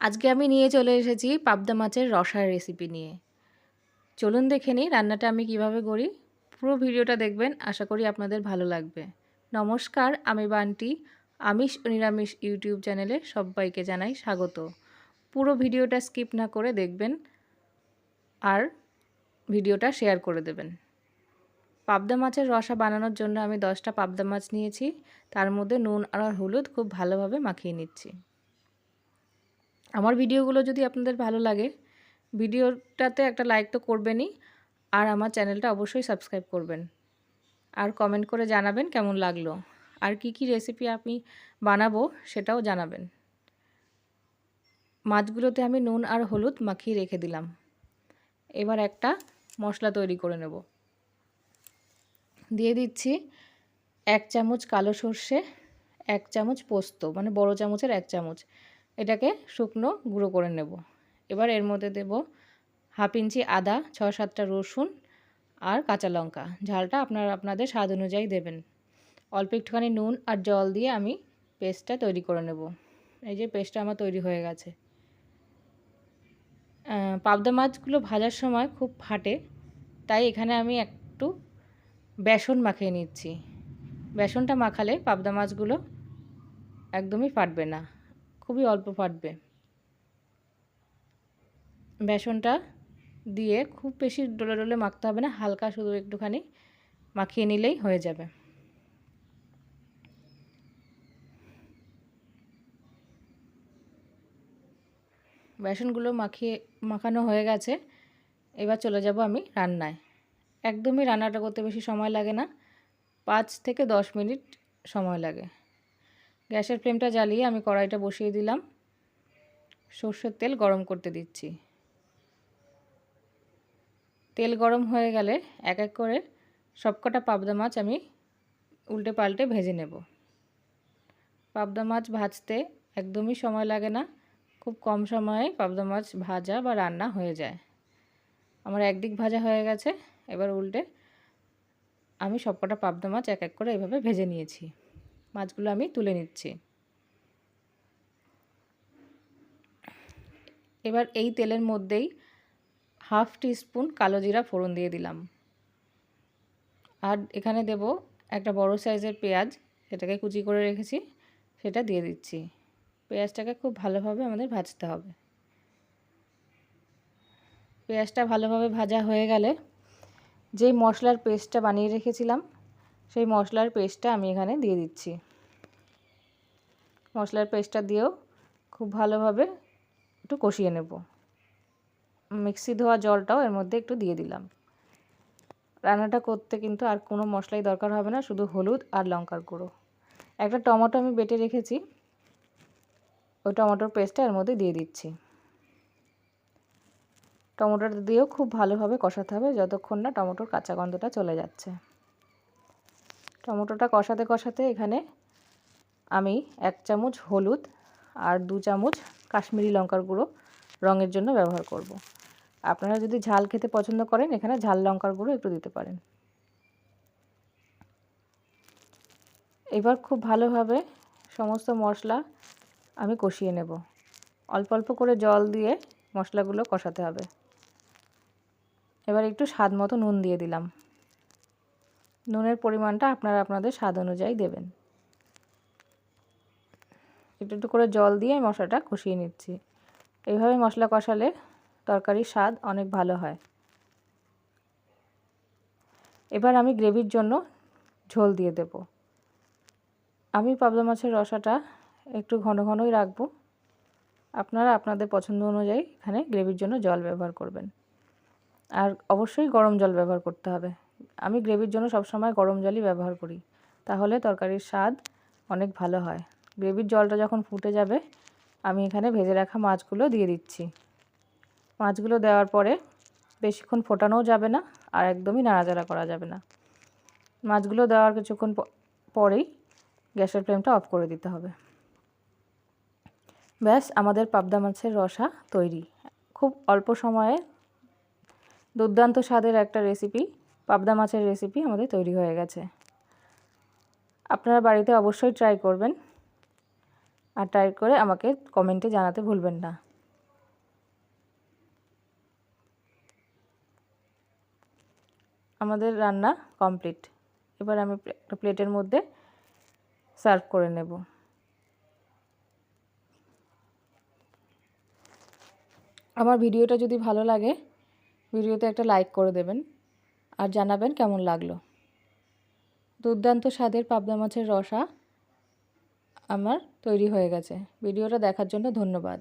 আজকে আমি নিয়ে চলে এসেছি পাবদা মাছের রসার রেসিপি নিয়ে। চলুন দেখে নিই রান্নাটা আমি কিভাবে করি। পুরো ভিডিওটা দেখবেন, আশা করি আপনাদের ভালো লাগবে। নমস্কার, আমি বান্টি। আমিষ ও নিরামিষ ইউটিউব চ্যানেলে সবাইকে জানাই স্বাগত। পুরো ভিডিওটা স্কিপ না করে দেখবেন আর ভিডিওটা শেয়ার করে দেবেন। পাবদা মাছের রসা বানানোর জন্য আমি 10টা পাবদা মাছ নিয়েছি। তার মধ্যে নুন আর হলুদ খুব ভালোভাবে মাখিয়ে নিচ্ছি। আমার ভিডিওগুলো যদি আপনাদের ভালো লাগে, ভিডিওটাতে একটা লাইক তো করবেনই, আর আমার চ্যানেলটা অবশ্যই সাবস্ক্রাইব করবেন আর কমেন্ট করে জানাবেন কেমন লাগলো, আর কি কি রেসিপি আমি বানাবো সেটাও জানাবেন। মাছগুলোতে আমি নুন আর হলুদ মাখিয়ে রেখে দিলাম। এবার একটা মশলা তৈরি করে নেব। দিয়ে দিচ্ছি 1 চামচ কালো সর্ষে, 1 চামচ পোস্ত, মানে বড় চামচের 1 চামচ। এটাকে শুকনো গুঁড়ো করে নেব। এবার এর মধ্যে দেব 1/2 ইঞ্চি আদা, 6-7টা রসুন আর কাঁচা লঙ্কা। ঝালটা আপনাদের স্বাদ অনুযায়ী দেবেন। অল্প একটুখানি নুন আর জল দিয়ে আমি পেস্টটা তৈরি করে নেব। এই যে পেস্টটা আমার তৈরি হয়ে গেছে। পাবদা মাছগুলো ভাজার সময় খুব ফাটে, তাই এখানে আমি একটু বেসন মাখিয়ে নিচ্ছি। বেসনটা মাখালে পাবদা মাছগুলো একদমই ফাটবে না, খুবই অল্প ফাটবে। বেসনটা দিয়ে খুব বেশি ডলে ডলে মাখতে হবে না, হালকা শুধু একটুখানি মাখিয়ে নিলেই হয়ে যাবে। বেসনগুলো মাখানো হয়ে গেছে। এবার চলে যাব আমি রান্নায়। একদমই রান্নাটা করতে বেশি সময় লাগে না, 5 থেকে 10 মিনিট সময় লাগে। গ্যাসের ফ্লেমটা জ্বালিয়ে আমি কড়াইটা বসিয়ে দিলাম। সর্ষের তেল গরম করতে দিচ্ছি। তেল গরম হয়ে গেলে এক এক করে সবকটা পাবদা মাছ আমি উল্টে পাল্টে ভেজে নেব। পাবদা মাছ ভাজতে একদমই সময় লাগে না, খুব কম সময়ে পাবদা মাছ ভাজা বা রান্না হয়ে যায়। আমার একদিক ভাজা হয়ে গেছে। এবার উল্টে আমি সবকটা পাবদা মাছ এক এক করে এভাবে ভেজে নিয়েছি। মাছগুলো আমি তুলে নিচ্ছি। এবার এই তেলের মধ্যেই 1/2 টিস্পুন কালো জিরা ফোড়ন দিয়ে দিলাম। আর এখানে দেব একটা বড় সাইজের পেঁয়াজ, সেটাকে কুচি করে রেখেছি, সেটা দিয়ে দিচ্ছি। পেঁয়াজটাকে খুব ভালোভাবে আমাদের ভাজতে হবে। পেঁয়াজটা ভালোভাবে ভাজা হয়ে গেলে যেই মশলার পেস্টটা বানিয়ে রেখেছিলাম, সেই মশলার পেস্টটা আমি এখানে দিয়ে দিচ্ছি। মশলার পেস্টটা দিয়েও খুব ভালোভাবে একটু কষিয়ে নেব। মিক্সি ধোয়া জলটাও এর মধ্যে একটু দিয়ে দিলাম। রান্নাটা করতে কিন্তু আর কোনো মশলাই দরকার হবে না, শুধু হলুদ আর লঙ্কার গুঁড়ো। একটা টমেটো আমি বেটে রেখেছি, ওই টমেটোর পেস্টটা এর মধ্যে দিয়ে দিচ্ছি। টমেটোটা দিয়েও খুব ভালোভাবে কষাতে হবে যতক্ষণ না টমেটোর কাঁচা গন্ধটা চলে যাচ্ছে। টমেটোটা কষাতে কষাতে এখানে আমি 1 চামচ হলুদ আর 2 চামচ কাশ্মীরি লঙ্কার গুঁড়ো রঙের জন্য ব্যবহার করব। আপনারা যদি ঝাল খেতে পছন্দ করেন, এখানে ঝাল লঙ্কার গুঁড়ো একটু দিতে পারেন। এবার খুব ভালোভাবে সমস্ত মশলা আমি কষিয়ে নেব। অল্প অল্প করে জল দিয়ে মশলাগুলো কষাতে হবে। এবার একটু স্বাদ মতো নুন দিয়ে দিলাম। নুনের পরিমাণটা আপনারা আপনাদের স্বাদ অনুযায়ী দেবেন। একটু একটু করে জল দিয়ে মশলাটা কষিয়ে নিচ্ছি। এইভাবে মশলা কষালে তরকারির স্বাদ অনেক ভালো হয়। এবার আমি গ্রেভির জন্য ঝোল দিয়ে দেব। আমি পাবদা মাছের রসাটা একটু ঘন ঘনই রাখবো। আপনারা আপনাদের পছন্দ অনুযায়ী এখানে গ্রেভির জন্য জল ব্যবহার করবেন, আর অবশ্যই গরম জল ব্যবহার করতে হবে। আমি গ্রেভির জন্য সবসময় গরম জলই ব্যবহার করি, তাহলে তরকারির স্বাদ অনেক ভালো হয়। গ্রেভির জলটা যখন ফুটে যাবে, আমি এখানে ভেজে রাখা মাছগুলো দিয়ে দিচ্ছি। মাছগুলো দেওয়ার পরে বেশিক্ষণ ফোটানোও যাবে না, আর একদমই নাড়াচাড়া করা যাবে না। মাছগুলো দেওয়ার কিছুক্ষণ পরেই গ্যাসের ফ্লেমটা অফ করে দিতে হবে। ব্যাস, আমাদের পাবদা মাছের রসা তৈরি। খুব অল্প সময়ে দুর্দান্ত স্বাদের একটা রেসিপি, পাবদা মাছের রেসিপি আমাদের তৈরি হয়ে গেছে। আপনারা বাড়িতে অবশ্যই ট্রাই করবেন, আর ট্রাই করে আমাকে কমেন্টে জানাতে ভুলবেন না। আমাদের রান্না কমপ্লিট। এবার আমি একটা প্লেটের মধ্যে সার্ভ করে নেব। আমার ভিডিওটা যদি ভালো লাগে ভিডিওতে একটা লাইক করে দেবেন আর জানাবেন কেমন লাগলো। দুর্দান্ত স্বাদের পাবদা মাছের রসা আমার তৈরি হয়ে গেছে। ভিডিওটা দেখার জন্য ধন্যবাদ।